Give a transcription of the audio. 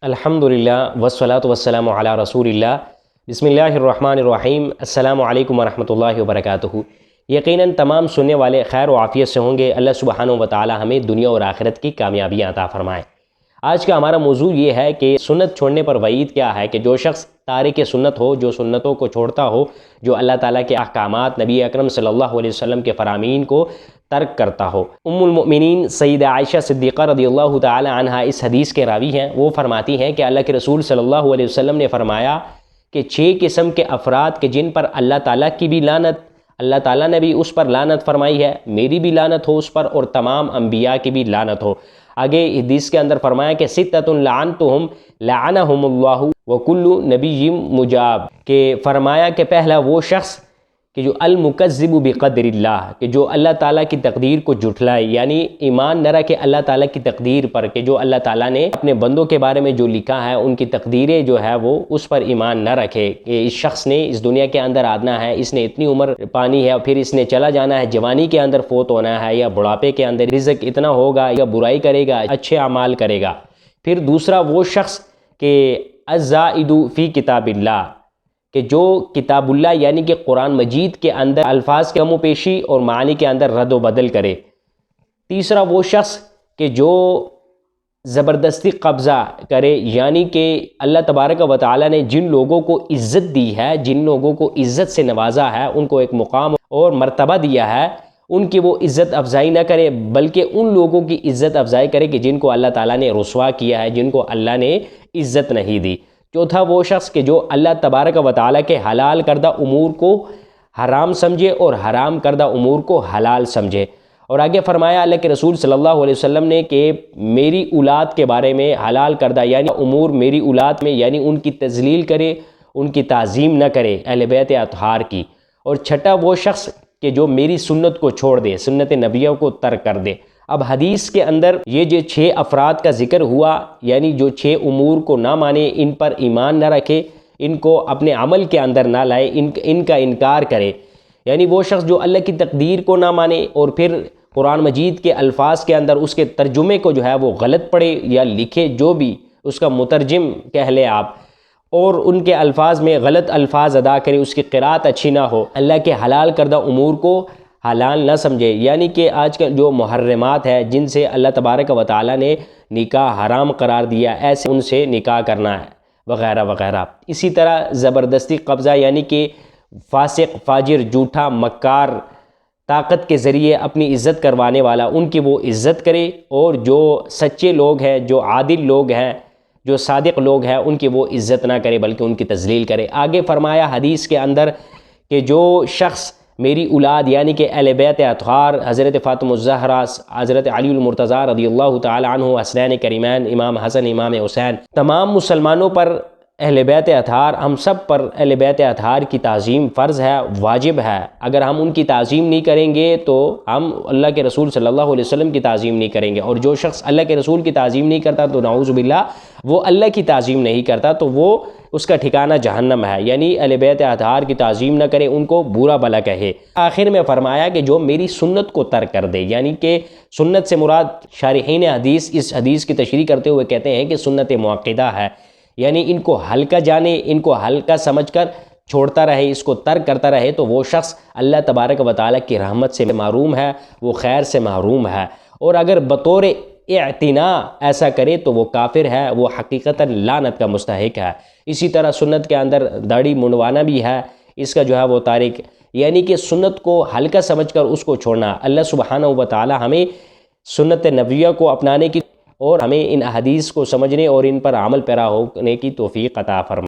الحمدللہ والصلاۃ والسلام علی رسول اللہ۔ بسم اللہ الرحمن الرحیم۔ السلام علیکم ورحمۃ اللہ وبرکاتہ۔ یقیناً تمام سننے والے خیر و عافیت سے ہوں گے۔ اللہ سبحانہ و تعالی ہمیں دنیا اور آخرت کی کامیابیاں عطا فرمائے۔ آج کا ہمارا موضوع یہ ہے کہ سنت چھوڑنے پر وعید کیا ہے، کہ جو شخص تارک سنت ہو، جو سنتوں کو چھوڑتا ہو، جو اللہ تعالیٰ کے احکامات، نبی اکرم صلی اللہ علیہ وسلم کے فرامین کو ترک کرتا ہو۔ ام المؤمنین سیدہ عائشہ صدیقہ رضی اللہ تعالی عنہا اس حدیث کے راوی ہیں۔ وہ فرماتی ہیں کہ اللہ کے رسول صلی اللہ علیہ وسلم نے فرمایا کہ 6 قسم کے افراد کے جن پر اللہ تعالیٰ کی بھی لعنت، اللہ تعالیٰ نے بھی اس پر لعنت فرمائی ہے، میری بھی لعنت ہو اس پر، اور تمام انبیاء کی بھی لعنت ہو۔ آگے حدیث کے اندر فرمایا کہ ستۃ لعنتہم لعنہم اللہ وکل نبی مجاب، کہ فرمایا کہ پہلا وہ شخص کہ جو المکذب بقدر اللہ، کہ جو اللہ تعالیٰ کی تقدیر کو جھٹلائے، یعنی ایمان نہ رکھے اللہ تعالیٰ کی تقدیر پر، کہ جو اللہ تعالیٰ نے اپنے بندوں کے بارے میں جو لکھا ہے ان کی تقدیریں جو ہے وہ اس پر ایمان نہ رکھے، کہ اس شخص نے اس دنیا کے اندر آنا ہے، اس نے اتنی عمر پانی ہے اور پھر اس نے چلا جانا ہے، جوانی کے اندر فوت ہونا ہے، یا بڑھاپے کے اندر رزق اتنا ہوگا، یا برائی کرے گا اچھے اعمال کرے گا۔ پھر دوسرا وہ شخص کہ الزائد فی کتاب اللہ، کہ جو کتاب اللہ یعنی کہ قرآن مجید کے اندر الفاظ کی کم و بیشی اور معنی کے اندر رد و بدل کرے۔ تیسرا وہ شخص کہ جو زبردستی قبضہ کرے، یعنی کہ اللہ تبارک و تعالیٰ نے جن لوگوں کو عزت دی ہے، جن لوگوں کو عزت سے نوازا ہے، ان کو ایک مقام اور مرتبہ دیا ہے، ان کی وہ عزت افزائی نہ کرے، بلکہ ان لوگوں کی عزت افزائی کرے کہ جن کو اللہ تعالیٰ نے رسوا کیا ہے، جن کو اللہ نے عزت نہیں دی۔ چوتھا وہ شخص کہ جو اللہ تبارک و تعالیٰ کے حلال کردہ امور کو حرام سمجھے اور حرام کردہ امور کو حلال سمجھے۔ اور آگے فرمایا اللہ کے رسول صلی اللہ علیہ وسلم نے کہ میری اولاد کے بارے میں حلال کردہ یعنی امور میری اولاد میں، یعنی ان کی تذلیل کرے، ان کی تعظیم نہ کرے، اہل بیت اطہار کی۔ اور چھٹا وہ شخص کہ جو میری سنت کو چھوڑ دے، سنت نبیوں کو ترک کر دے۔ اب حدیث کے اندر یہ جو 6 افراد کا ذکر ہوا، یعنی جو 6 امور کو نہ مانے، ان پر ایمان نہ رکھے، ان کو اپنے عمل کے اندر نہ لائے، ان کا انکار کرے، یعنی وہ شخص جو اللہ کی تقدیر کو نہ مانے اور پھر قرآن مجید کے الفاظ کے اندر اس کے ترجمے کو جو ہے وہ غلط پڑھے یا لکھے، جو بھی اس کا مترجم کہہ لے آپ، اور ان کے الفاظ میں غلط الفاظ ادا کرے، اس کی قرأت اچھی نہ ہو، اللہ کے حلال کردہ امور کو حلال نہ سمجھے، یعنی کہ آج کل جو محرمات ہے جن سے اللہ تبارک و تعالیٰ نے نکاح حرام قرار دیا، ایسے ان سے نکاح کرنا ہے وغیرہ وغیرہ۔ اسی طرح زبردستی قبضہ، یعنی کہ فاسق، فاجر، جھوٹا، مکار، طاقت کے ذریعے اپنی عزت کروانے والا، ان کی وہ عزت کرے، اور جو سچے لوگ ہیں، جو عادل لوگ ہیں، جو صادق لوگ ہیں، ان کی وہ عزت نہ کرے بلکہ ان کی تذلیل کرے۔ آگے فرمایا حدیث کے اندر کہ جو شخص میری اولاد یعنی کہ اہل بیت اطہار، حضرت فاطمہ الزہرا، حضرت علی المرتضیٰ رضی اللہ تعالی عنہ، حسنین کریمین، امام حسن، امام حسین، تمام مسلمانوں پر اہل بیت اطہار، ہم سب پر اہل بیت اطہار کی تعظیم فرض ہے، واجب ہے۔ اگر ہم ان کی تعظیم نہیں کریں گے تو ہم اللہ کے رسول صلی اللہ علیہ وسلم کی تعظیم نہیں کریں گے، اور جو شخص اللہ کے رسول کی تعظیم نہیں کرتا تو نعوذ باللہ وہ اللہ کی تعظیم نہیں کرتا، تو وہ اس کا ٹھکانہ جہنم ہے، یعنی اہل بیت اطہار کی تعظیم نہ کرے، ان کو برا بھلا کہے۔ آخر میں فرمایا کہ جو میری سنت کو ترک کر دے، یعنی کہ سنت سے مراد شارحین حدیث اس حدیث کی تشریح کرتے ہوئے کہتے ہیں کہ سنت معقدہ ہے، یعنی ان کو ہلکا جانے، ان کو ہلکا سمجھ کر چھوڑتا رہے، اس کو ترک کرتا رہے، تو وہ شخص اللہ تبارک و تعالیٰ کی رحمت سے محروم ہے، وہ خیر سے محروم ہے۔ اور اگر بطور اعتناء ایسا کرے تو وہ کافر ہے، وہ حقیقتاً لعنت کا مستحق ہے۔ اسی طرح سنت کے اندر داڑھی منڈوانا بھی ہے، اس کا جو ہے وہ تارک، یعنی کہ سنت کو ہلکا سمجھ کر اس کو چھوڑنا۔ اللہ سبحانہ و تعالی ہمیں سنت نبویہ کو اپنانے کی اور ہمیں ان احادیث کو سمجھنے اور ان پر عمل پیرا ہونے کی توفیق عطا فرمائے۔